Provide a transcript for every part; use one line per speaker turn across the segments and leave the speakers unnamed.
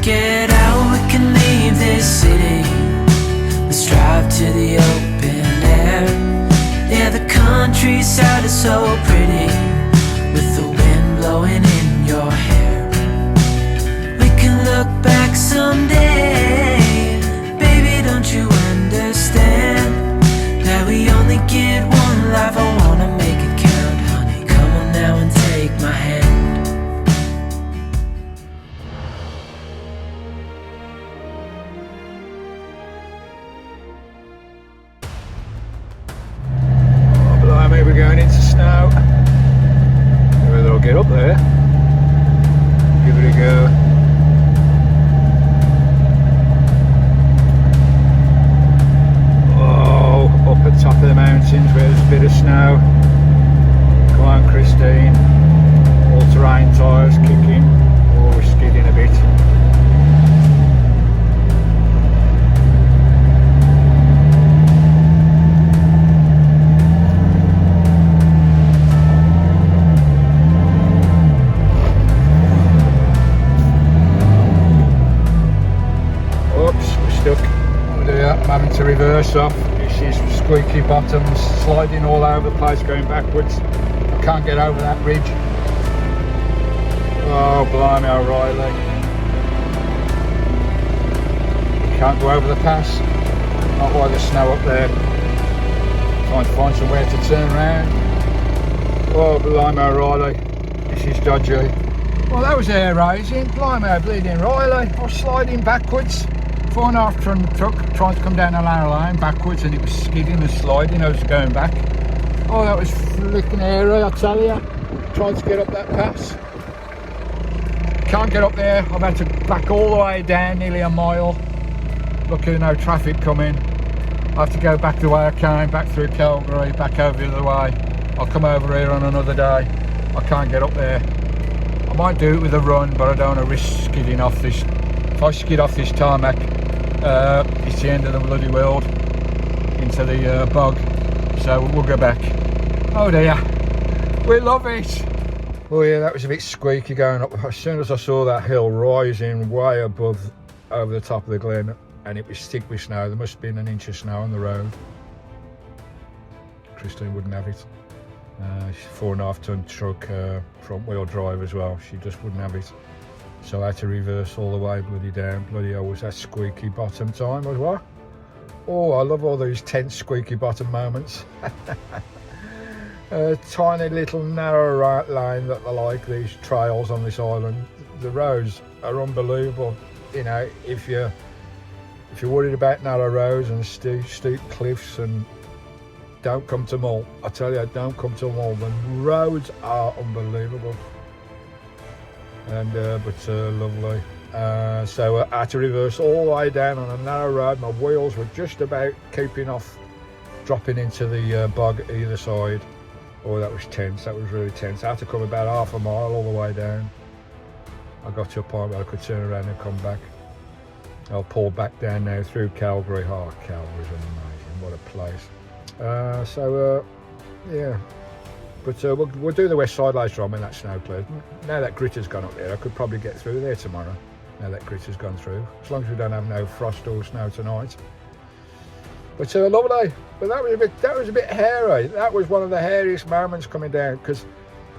get out, we can leave this city. Let's drive to the open air. Yeah, the countryside is so pretty, with the wind blowing in your hair. We can look back someday, baby, don't you understand that we only get one life? I wanna make it count, honey, come on now and take my hand.
We're going into snow. Maybe they'll get up there. Give it a go. Oh, up at the top of the mountains where there's a bit of snow. Come on, Christine. All-terrain tyres kicking. Oh, we're skidding a bit. I'm having to reverse off. This is squeaky bottoms, sliding all over the place, going backwards. I can't get over that ridge. Oh, blimey, O'Reilly. Can't go over the pass. Not while there's snow up there. Trying to find somewhere to turn around. Oh, blimey, O'Reilly. This is dodgy. Well, that was air raising. Blimey, bleeding O'Reilly. I was sliding backwards. 4.5 ton truck trying to come down a narrow lane backwards, and it was skidding and sliding. I was going back. Oh, that was flicking airy, I tell you. Trying to get up that pass. Can't get up there. I've had to back all the way down, nearly a mile. Luckily no traffic coming. I have to go back the way I came, back through Calgary, back over the other way. I'll come over here on another day. I can't get up there. I might do it with a run, but I don't want to risk skidding off this. If I skid off this tarmac, it's the end of the bloody world, into the bog, so we'll go back. Oh dear, we love it. Oh yeah, that was a bit squeaky going up. As soon as I saw that hill rising way above, over the top of the glen, and it was thick with snow, there must have been an inch of snow on the road. Christine wouldn't have it. She's a 4.5 ton truck, front wheel drive as well. She just wouldn't have it. So I had to reverse all the way bloody down. Bloody hell, was that squeaky bottom time as well. Oh, I love all these tense squeaky bottom moments. A tiny little narrow right line that I like, these trails on this island. The roads are unbelievable. You know, if you're worried about narrow roads and steep cliffs, and don't come to Mull. I tell you, don't come to Mull. The roads are unbelievable. And but lovely. So I had to reverse all the way down on a narrow road. My wheels were just about keeping off dropping into the bog either side. Oh, that was tense. That was really tense. I had to come about half a mile all the way down. I got to a point where I could turn around and come back. I'll pull back down now through Calgary. Oh, Calgary's amazing. What a place. Yeah. But we'll do the west side later on when that snow clears. Now that gritter's gone up there, I could probably get through there tomorrow. Now that gritter's gone through, as long as we don't have no frost or snow tonight. But lovely. But that was a bit hairy. That was one of the hairiest moments coming down, because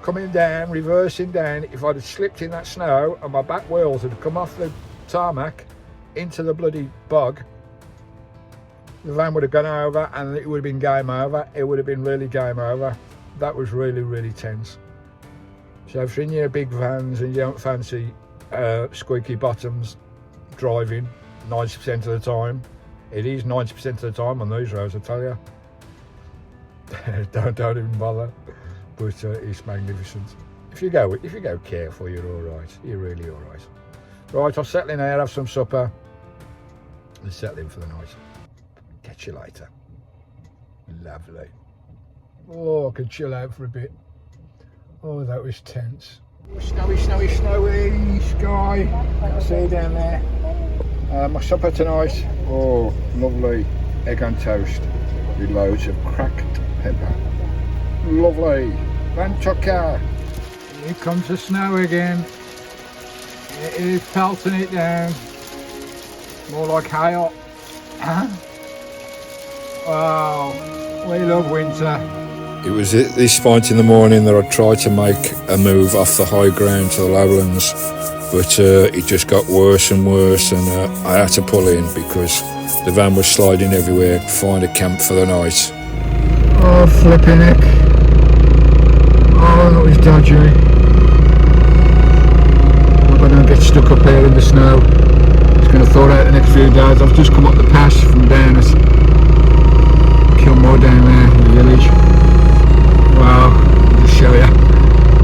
coming down, reversing down, if I'd have slipped in that snow and my back wheels had come off the tarmac into the bloody bog, the van would have gone over and it would have been game over. It would have been really game over. That was really, really tense. So if you're in your big vans and you don't fancy squeaky bottoms driving 90% of the time, it is 90% of the time on these roads, I tell you. don't even bother. But it's magnificent. If you go careful, you're all right. You're really all right. Right, I'll settle in here, have some supper, and settle in for the night. Catch you later. Lovely. Oh, I could chill out for a bit. Oh, that was tense. Snowy, snowy, snowy sky. I see you down there. My supper tonight. Oh, lovely egg on toast with loads of cracked pepper. Lovely. Vancamp. Here comes the snow again. It is pelting it down. More like hail. Wow, we love winter. It was at this point in the morning that I tried to make a move off the high ground to the lowlands, but it just got worse and worse, and I had to pull in because the van was sliding everywhere to find a camp for the night. Oh, flipping heck. Oh, that was dodgy. I'm going to get stuck up here in the snow. Just going to thaw out the next few days. I've just come up the pass from down at Kilmore down there in the village. Wow, I'll just show you.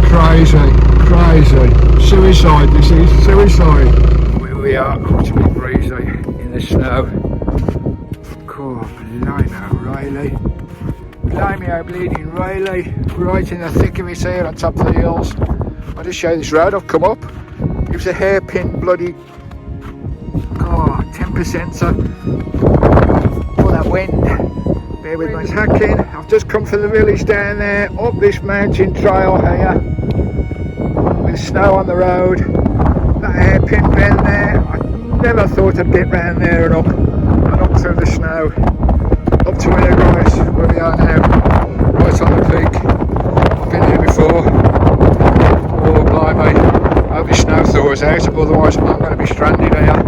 Crazy, crazy. Suicide, this is suicide. Here we are, quite a bit breezy in the snow. God, blimey, O'Reilly. Blimey, oh bleeding Riley. Right in the thick of it here on top of the hills. I'll just show you this road I've come up. It was a hairpin bloody 10% so all that wind. Bear with my hacking. I've just come from the village down there, up this mountain trail here, with snow on the road. That hairpin bend there, I never thought I'd get round there and up through the snow, up to here guys, where we are now, right on the peak. I've been here before. Oh blimey, I hope the snow thaws out, otherwise I'm going to be stranded here.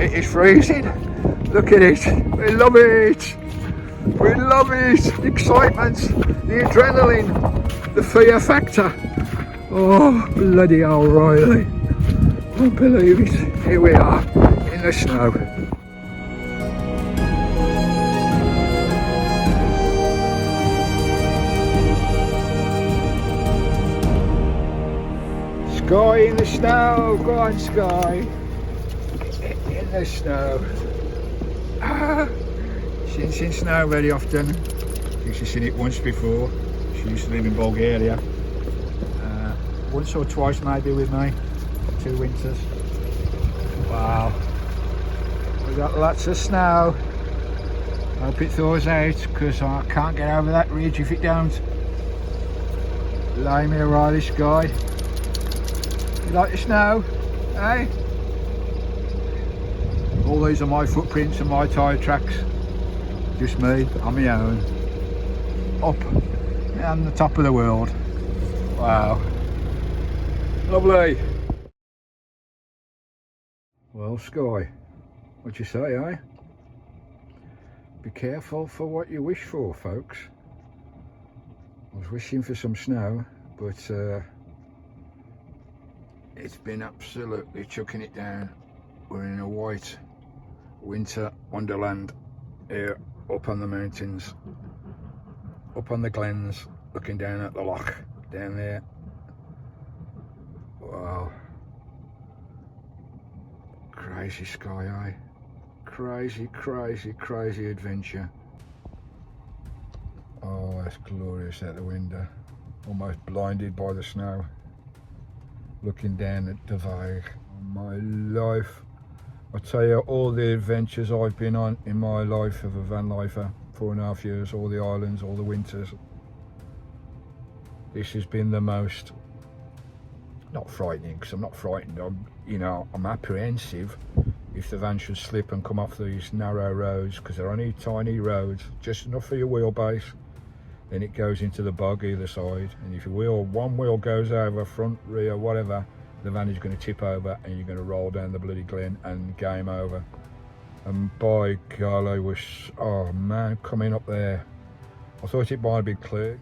It is freezing. Look at it. We love it. We love it. The excitement, the adrenaline, the fear factor. Oh, bloody O'Reilly. I can't believe it. Here we are in the snow. Sky in the snow. Go on, Sky. In the snow. She's seen snow very often. I think she's seen it once before. She used to live in Bulgaria. Once or twice maybe with me. 2 winters. Wow. We've got lots of snow. Hope it thaws out because I can't get over that ridge if it don't. Blimey, O'Reilly, Sky. You like the snow? Eh? All these are my footprints and my tyre tracks. Just me, on my own. Up on the top of the world. Wow. Lovely. Well, Sky, what you say, eh? Be careful for what you wish for, folks. I was wishing for some snow, but it's been absolutely chucking it down. We're in a white winter wonderland here up on the mountains, up on the glens, looking down at the loch down there. Wow. Crazy sky, eh? Crazy, crazy, crazy adventure. Oh, that's glorious out the window. Almost blinded by the snow. Looking down at the Vaig. My life. I tell you, all the adventures I've been on in my life of a van lifer, 4.5 years, all the islands, all the winters. This has been the most, not frightening, because I'm not frightened, I'm apprehensive if the van should slip and come off these narrow roads, because they're only tiny roads, just enough for your wheelbase. Then it goes into the bog either side, and if one wheel goes over, front, rear, whatever, the van is going to tip over and you're going to roll down the bloody glen and game over. And by golly, oh man, coming up there, I thought it might be clear,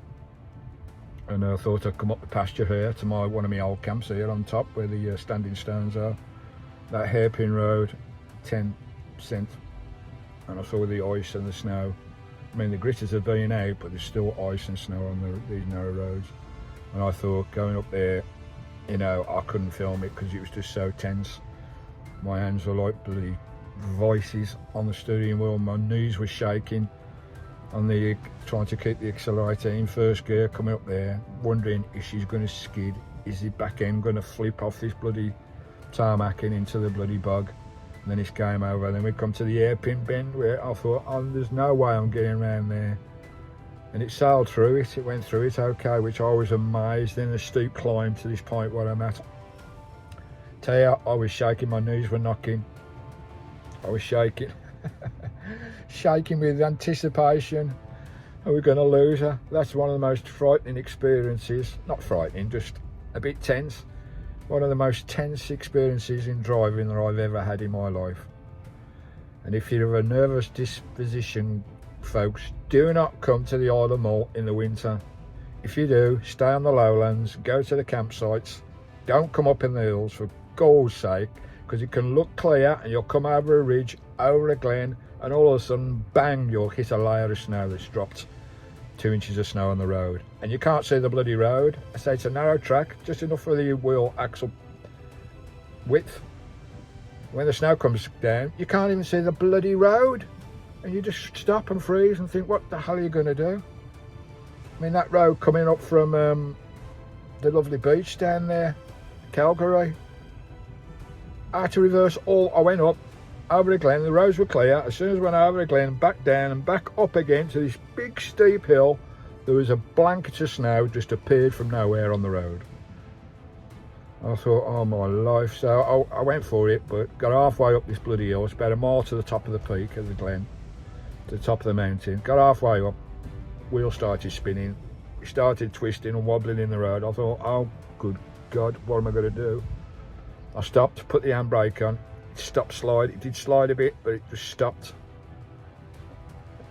and I thought I'd come up the pasture here to one of my old camps here on top where the standing stones are. That hairpin road, 10%, and I saw the ice and the snow. I mean, the gritters have been out, but there's still ice and snow on these narrow roads. And I thought, going up there, I couldn't film it because it was just so tense. My hands were like bloody vices on the steering wheel. My knees were shaking on trying to keep the accelerator in first gear coming up there, wondering if she's going to skid. Is the back end going to flip off this bloody tarmac and into the bloody bog? And then it's game over. Then we come to the hairpin bend where I thought, there's no way I'm getting around there. And it sailed through it, went through it okay, which I was amazed. Then the steep climb to this point where I'm at. Tell you, I was shaking, my knees were knocking. I was shaking. Shaking with anticipation. Are we going to lose her? That's one of the most frightening experiences. Not frightening, just a bit tense. One of the most tense experiences in driving that I've ever had in my life. And if you're of a nervous disposition, folks, do not come to the Isle of Mull in the winter. If you do, stay on the lowlands, go to the campsites. Don't come up in the hills, for God's sake, because it can look clear and you'll come over a ridge, over a glen, and all of a sudden, bang, you'll hit a layer of snow that's dropped 2 inches of snow on the road. And you can't see the bloody road. I say it's a narrow track, just enough for the wheel axle width. When the snow comes down, you can't even see the bloody road. And you just stop and freeze and think, what the hell are you going to do? I mean, that road coming up from the lovely beach down there, Calgary, I had to reverse all. I went up over the glen, the roads were clear. As soon as I went over the glen, back down and back up again to this big steep hill, there was a blanket of snow just appeared from nowhere on the road. I thought, oh my life. So I went for it, but got halfway up this bloody hill. It's about a mile to the top of the peak of the glen, to the top of the mountain. Got halfway up, wheel started spinning. It started twisting and wobbling in the road. I thought, oh good God, what am I going to do? I stopped, put the handbrake on. It stopped slide. It did slide a bit, but it just stopped.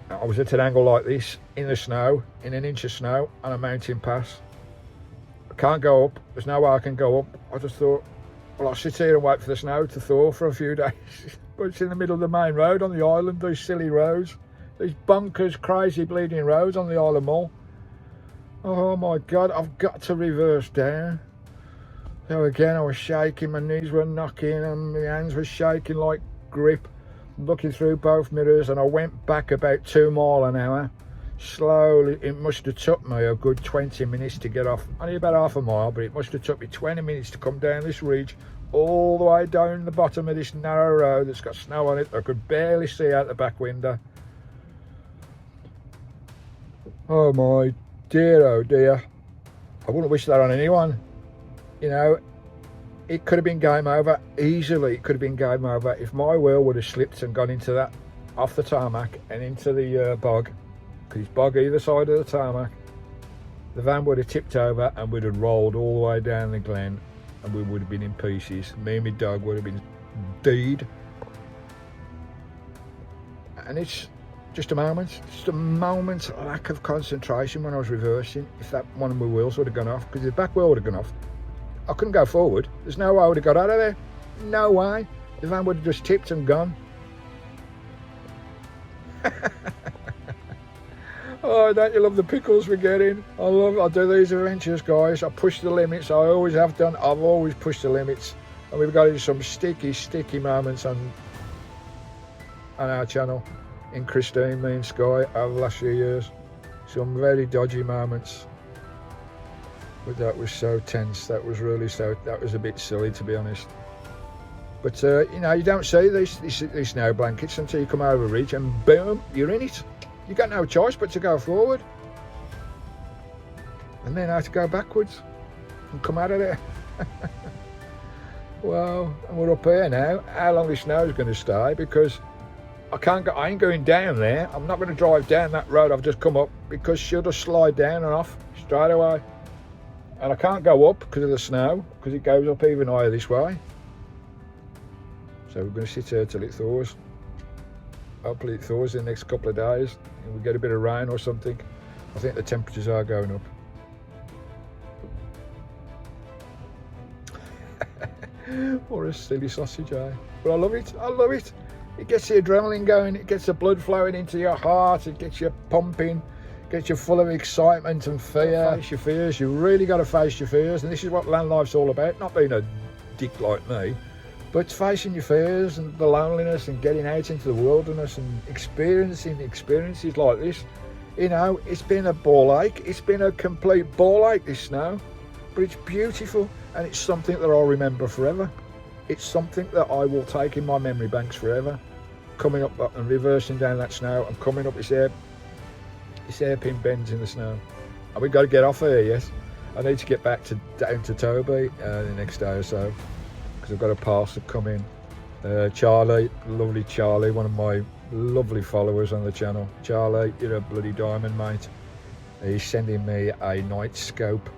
I was at an angle like this, in the snow, in an inch of snow, on a mountain pass. I can't go up. There's no way I can go up. I just thought, well, I'll sit here and wait for the snow to thaw for a few days. But it's in the middle of the main road on the island, these silly roads. These bonkers, crazy, bleeding roads on the Isle of Mull. Oh my God, I've got to reverse down. So again, I was shaking, my knees were knocking and my hands were shaking like grip. Looking through both mirrors, and I went back about 2 miles an hour. Slowly, it must have took me a good 20 minutes to get off. Only about half a mile, but it must have took me 20 minutes to come down this ridge, all the way down the bottom of this narrow road that's got snow on it. I could barely see out the back window. Oh my dear, oh dear. I wouldn't wish that on anyone. You know, it could have been game over. Easily, it could have been game over if my wheel would have slipped and gone into that, off the tarmac and into the bog. Because it's bog either side of the tarmac. The van would have tipped over and would have rolled all the way down the glen, and we would have been in pieces. Me and my dog would have been dead. And it's just a moment's lack of concentration when I was reversing. If that one of my wheels would have gone off, because the back wheel would have gone off, I couldn't go forward. There's no way I would have got out of there. No way. The van would have just tipped and gone. Oh, don't you love the pickles we're getting? I do these adventures, guys. I push the limits. I always have done. I've always pushed the limits. And we've got into some sticky moments on our channel in Christine, me and Sky, over the last few years. Some very dodgy moments. But that was so tense. That was really that was a bit silly, to be honest. But you know, you don't see these snow blankets until you come over a ridge, and boom, you're in it. You got no choice but to go forward, and then I have to go backwards and come out of there. Well, and we're up here now. How long this snow is going to stay? Because I ain't going down there. I'm not going to drive down that road I've just come up, because she'll just slide down and off straight away. And I can't go up because of the snow, because it goes up even higher this way. So we're going to sit here till it thaws. Hopefully it thaws in the next couple of days and we get a bit of rain or something. I think the temperatures are going up. What a silly sausage, eh? But I love it. I love it. It gets the adrenaline going. It gets the blood flowing into your heart. It gets you pumping. Gets you full of excitement and fear. Face your fears. You really got to face your fears. And this is what land life's all about. Not being a dick like me, but facing your fears and the loneliness and getting out into the wilderness and experiencing experiences like this. You know, it's been a ball ache. It's been a complete ball ache, this snow. But it's beautiful, and it's something that I'll remember forever. It's something that I will take in my memory banks forever. Coming up and reversing down that snow and coming up this hairpin bends in the snow. And we've got to get off here, yes. I need to get back down to Toby the next day or so. because I've got a parcel coming. Charlie, lovely Charlie, one of my lovely followers on the channel. Charlie, you're a bloody diamond, mate. He's sending me a night scope,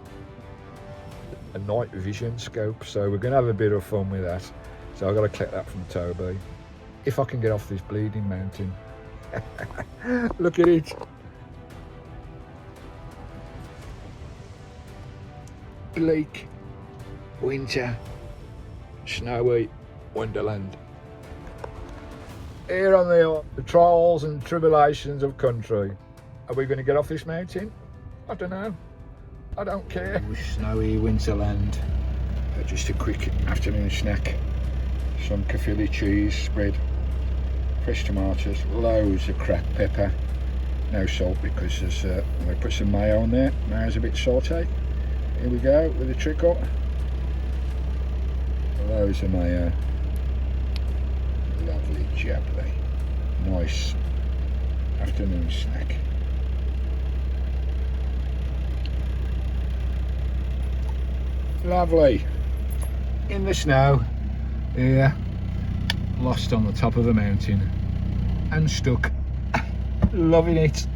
a night vision scope, so we're going to have a bit of fun with that. So I've got to collect that from Toby. If I can get off this bleeding mountain. Look at it. Bleak, winter, snowy wonderland. Here on the trials and tribulations of country. Are we going to get off this mountain? I don't know. I don't care. Snowy winterland. Just a quick afternoon snack. Some Caerphilly cheese spread, fresh tomatoes, loads of cracked pepper. No salt because there's, I'm going to put some mayo on there. Mayo's a bit salty. Here we go with a trickle. Loads of mayo. Lovely jubbly. Nice afternoon snack. Lovely. In the snow. Here. Lost on the top of the mountain. And stuck. Loving it.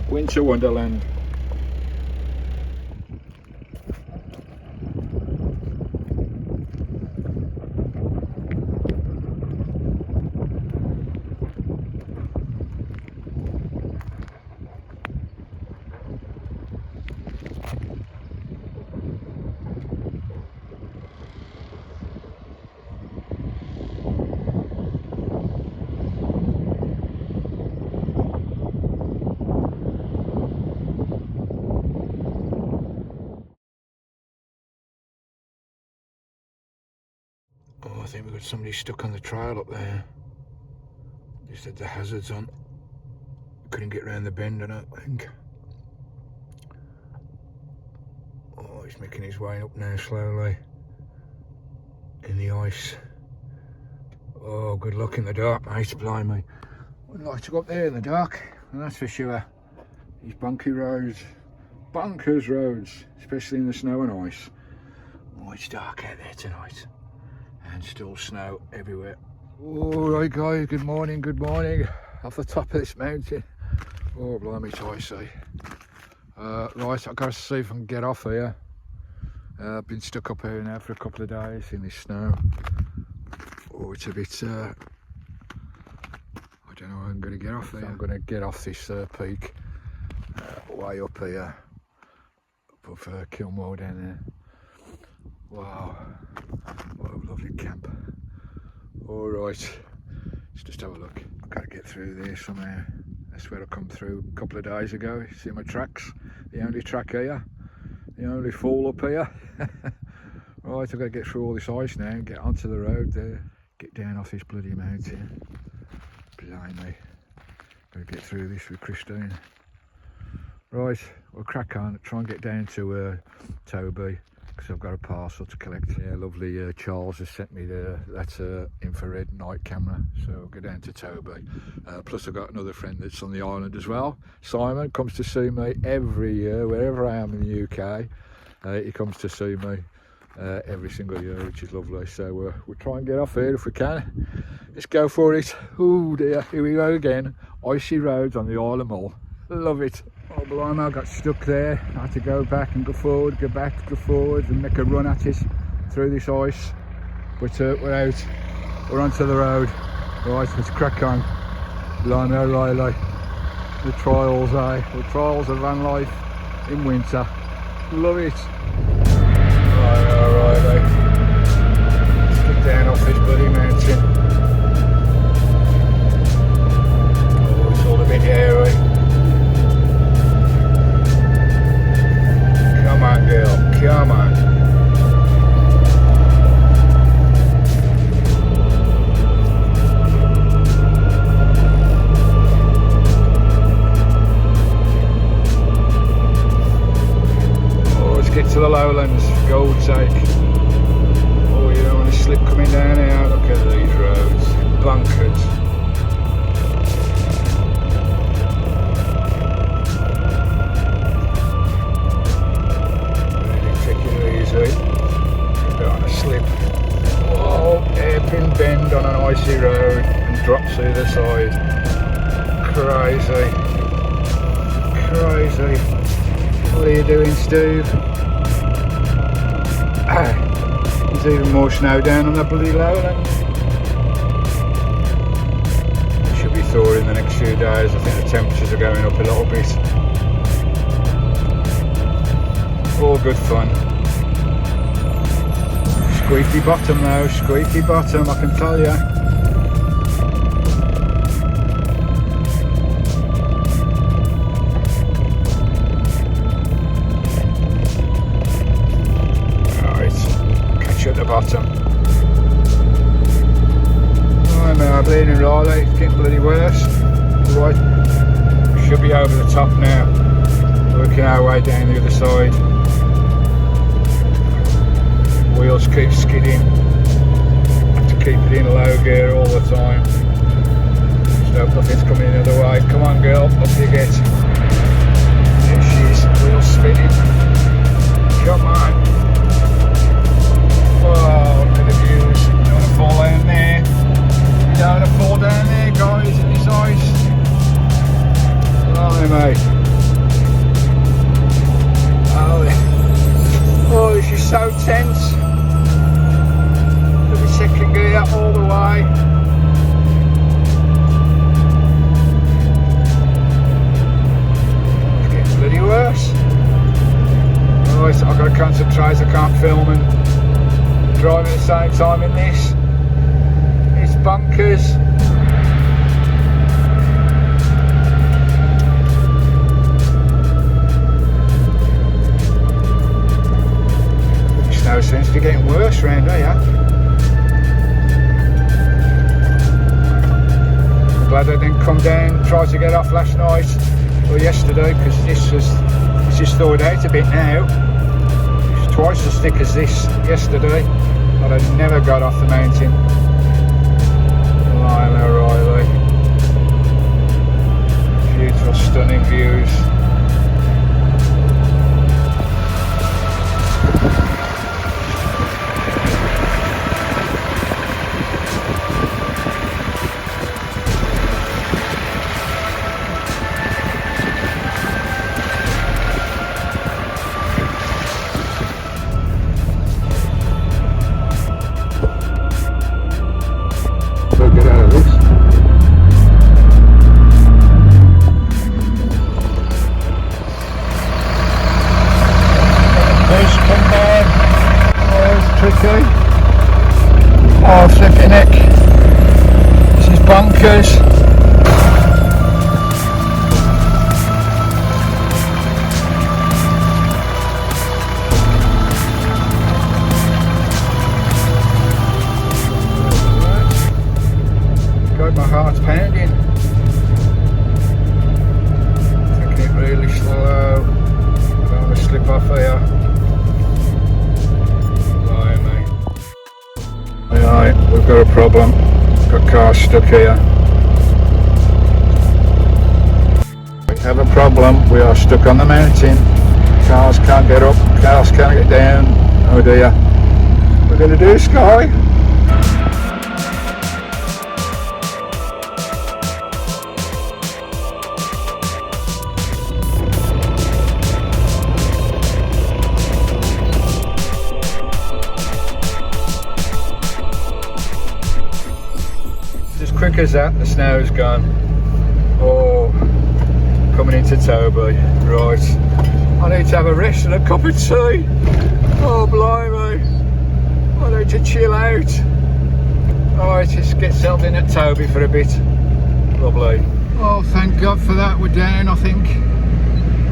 Winter wonderland. Oh, I think we've got somebody stuck on the trail up there. Just had the hazards on. Couldn't get round the bend, I don't think. Oh, he's making his way up now slowly. In the ice. Oh, good luck in the dark, mate, blimey. Wouldn't like to go up there in the dark, that's for sure. These bumpy roads. Bonkers roads, especially in the snow and ice. Oh, it's dark out there tonight. And still snow everywhere. All right, guys, good morning, off the top of this mountain. Oh, blimey, it's icy. Right, I've got to see if I can get off here. I've been stuck up here now for a couple of days in this snow. Oh, it's a bit, I don't know how I'm going to get off there. I'm going to get off this peak, way up here, above Kilmore down there. Wow, what a lovely camp. All right, let's just have a look. I've got to get through there somehow. That's where I come through a couple of days ago. See my tracks? The only track here, the only fall up here. Right, I've got to get through all this ice now and get onto the road there. Get down off this bloody mountain. Blimey, got to get through this with Christine. Right, we'll crack on, try and get down to Toby, because I've got a parcel to collect. Yeah, lovely Charles has sent me that's an infrared night camera, so I'll go down to Toby. Plus I've got another friend that's on the island as well. Simon comes to see me every year, wherever I am in the UK. He comes to see me every single year, which is lovely. So we'll try and get off here if we can. Let's go for it. Oh dear, here we go again. Icy roads on the Isle of Mull. Love it. Oh, blimey, I got stuck there. I had to go back and go forward, go back, go forward and make a run at it through this ice. But we're out. We're onto the road. Right, let's crack on. Blimey O'Reilly. The trials, the trials of van life in winter. Love it. Right, O'Reilly. Let's get down off this bloody mountain. Oh, it's all a bit hairy. Come on, girl, come on. Oh, let's get to the lowlands, for God's sake. spin bend on an icy road and drop to the side. Crazy. Crazy. What are you doing, Steve? There's even more snow down on the bloody lowland. Should be thawing in the next few days. I think the temperatures are going up a little bit. All good fun. Squeaky bottom though, squeaky bottom, I can tell you. At the bottom. Oh man, I'm bleeding Riley, it's getting bloody worse. Right, should be over the top now. Working our way down the other side. Wheels keep skidding. Have to keep it in low gear all the time. Just hope nothing's coming in the other way. Come on girl, up you get. There she is, wheels spinning. Come on. Whoa, look at the views. You don't want to fall down there. You don't want to fall down there, guys, in this ice. Blimey, mate. Oh, this is so tense. Look at the second gear all the way. It's getting bloody worse. Oh, I've got to concentrate, I can't film and drive at the same time in this. It's bunkers. The snow seems to be getting worse around here. I'm glad I didn't come down, try to get off last night or yesterday, because this is thawed out a bit now. It's twice as thick as this yesterday. But I never got off the mountain. Blimey, Riley. Beautiful, stunning views. Oh, flipping heck. This is bunkers. God, my heart's pounding. Taking it really slow. I don't want to slip off here. Right, we've got a problem. Got cars stuck here. We have a problem. We are stuck on the mountain. Cars can't get up. Cars can't get down. Oh dear. What we're going to do, Sky? Quick as that, the snow's gone. Oh, coming into Toby. Right, I need to have a rest and a cup of tea. Oh, blimey. I need to chill out. Alright, just get settled in at Toby for a bit. Lovely. Oh, thank God for that. We're down, I think.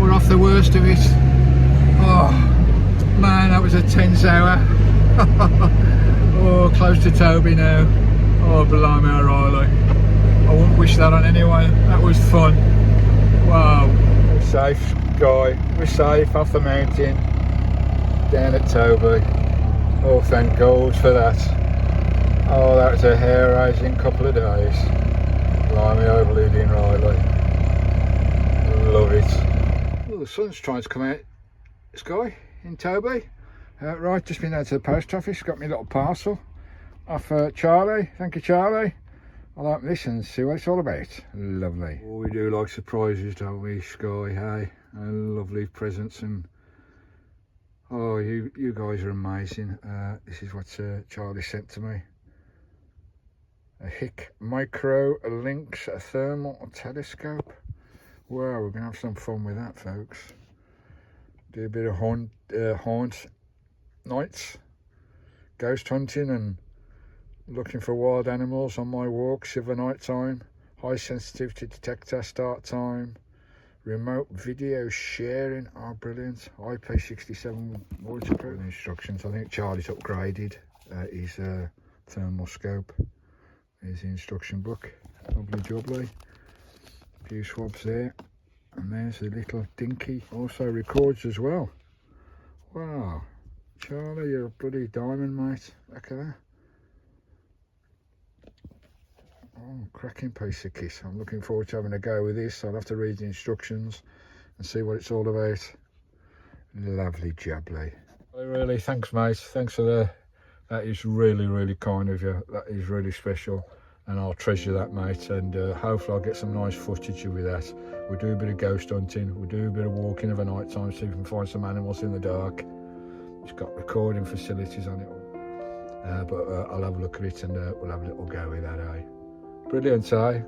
We're off the worst of it. Oh, man, that was a tense hour. Oh, close to Toby now. Oh, blimey, Riley. I wouldn't wish that on anyone. That was fun. Wow. We're safe, Guy. We're safe off the mountain. Down at Toby. Oh, thank God for that. Oh, that was a hair-raising couple of days. Blimey, I believe in Riley. Love it. Oh, the sun's trying to come out. Sky in Toby. Right, just been down to the post office. Got me a little parcel. off Charlie. Thank you, Charlie. I'll open this and see what it's all about. Lovely. Oh, we do like surprises, don't we, Sky? Hey, and lovely presents, and oh, you guys are amazing. This is what Charlie sent to me. A HIC Micro Lynx thermal telescope. Wow, we're gonna have some fun with that, folks. Do a bit of haunt nights, ghost hunting, and looking for wild animals on my walks of the night time. High sensitivity detector start time. Remote video sharing. Oh, brilliant. IP67 waterproof. Instructions. I think Charlie's upgraded his thermal scope. Here's the instruction book. Lovely jubbly. A few swabs there. And there's the little dinky. Also records as well. Wow. Charlie, you're a bloody diamond, mate. Look at that. Oh, cracking piece of kit. I'm looking forward to having a go with this. I'll have to read the instructions and see what it's all about. Lovely jubbly. Really, thanks, mate. Thanks for the... That is really, really kind of you. That is really special, and I'll treasure that, mate. And hopefully I'll get some nice footage with that. We do a bit of ghost hunting. We do a bit of walking of a night time, so you can find some animals in the dark. It's got recording facilities on it. But I'll have a look at it, and we'll have a little go with that, eh? Brilliant, eh?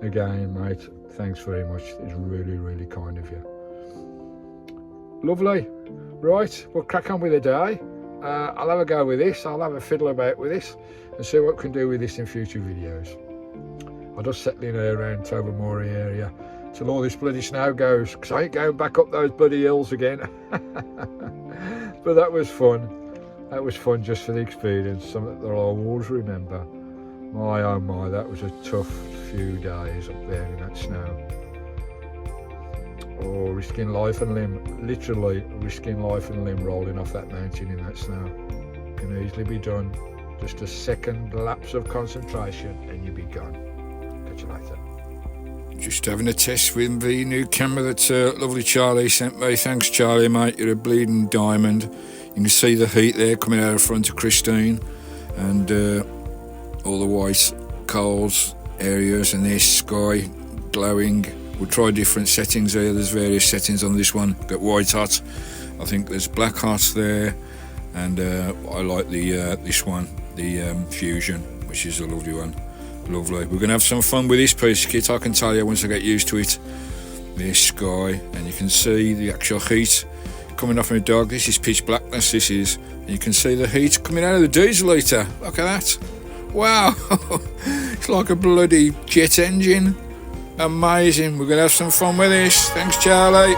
Again, mate, thanks very much. It's really, really kind of you. Lovely. Right, we'll crack on with the day. I'll have a go with this. I'll have a fiddle about with this and see what we can do with this in future videos. I'll just settle in here around Tobermory area till all this bloody snow goes, because I ain't going back up those bloody hills again. But that was fun. That was fun just for the experience, something that I'll always remember. My oh my, that was a tough few days up there in that snow. Oh, risking life and limb, literally risking life and limb rolling off that mountain in that snow. Can easily be done. Just a second lapse of concentration and you'll be gone. Catch you later. Just having a test with the new camera that lovely Charlie sent me. Thanks, Charlie, mate. You're a bleeding diamond. You can see the heat there coming out of front of Christine, and all the white coals areas, and there's Sky glowing. We'll try different settings here. There's various settings on this one. Got white hot. I think there's black hot there, and I like the this one, the Fusion, which is a lovely one. Lovely. We're gonna have some fun with this piece of kit, I can tell you, once I get used to it. There's Sky, and you can see the actual heat coming off my dog. This is pitch blackness, this is. And you can see the heat coming out of the diesel heater. Look at that. Wow. It's like a bloody jet engine. Amazing. We're going to have some fun with this. Thanks, Charlie.